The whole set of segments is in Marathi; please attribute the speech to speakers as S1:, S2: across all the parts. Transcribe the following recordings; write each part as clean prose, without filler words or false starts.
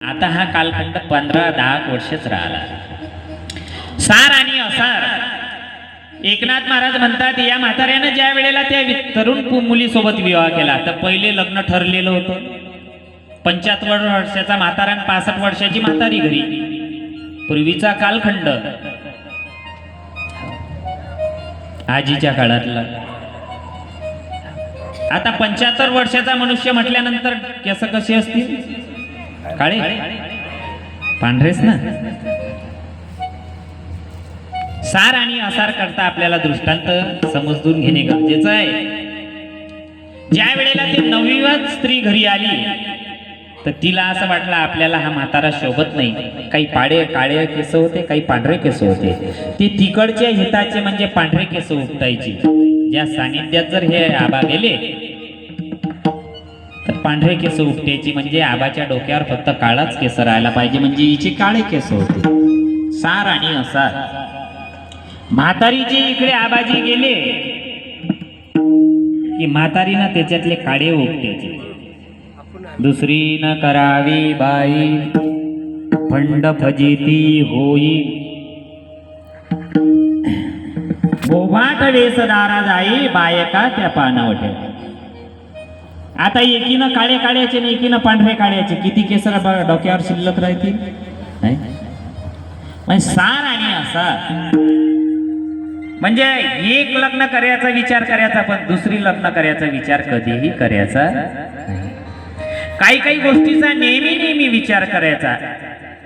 S1: आता हा कालखंड 15-10 वर्षच राहिला. सार आणि असार. एकनाथ महाराज म्हणतात, या म्हाताऱ्यानं ज्या वेळेला त्या तरुण मुलीसोबत विवाह केला तर पहिले लग्न ठरलेलं होतं. 75 वर्षाचा म्हातारा आणि 65 वर्षाची म्हातारी घरी. पूर्वीचा कालखंड, आजीच्या काळातला. आता 75 वर्षाचा मनुष्य म्हटल्यानंतर केस कसे असतील? काळे पांढरेच ना. सार आणि असार करता आपल्याला दृष्टांत समजून घेणे गरजेचं आहे. ज्या वेळेला ती नवविवाहित स्त्री घरी आली तर तिला असं वाटलं आपल्याला हा म्हातारा शोभत नाही. काही काळे केस होते, काही पांढरे केस होते. ते तिकडच्या हिताचे म्हणजे पांढरे केस उपटायची. ज्या सानिध्यात जर हे आबा गेले तर पांढरे केस उपटायची. म्हणजे आबाच्या डोक्यावर फक्त काळाच केस राहायला पाहिजे, म्हणजे हिचे काळे केस होते. सार आणि असार. म्हातारीचे इकडे आबाजी गेले की म्हातारीनं त्याच्यातले काळे उपटायचे. दुसरी न करावी बाई फंड फजिती होई, बोभाट वेसदारा जाई बायका त्या पानवटे. आता एकीनं काळ्याचे आणि एकीनं पांढरे काढ्याचे. किती केसर डोक्यावर शिल्लक राहतील? म्हणजे सार आणि असार. म्हणजे एक लग्न करायचा विचार करायचा, पण दुसरी लग्न करायचा विचार कधीही करायचा. काही गोष्टीचा नेहमी विचार करायचा.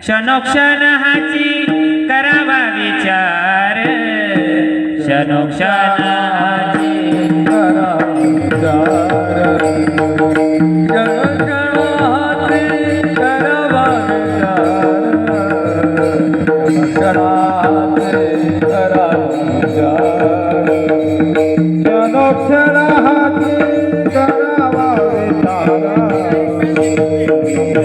S1: क्षणोक्षण हाची करावा विचार, क्षणोक्षण हाची करावा विचार.
S2: क्षण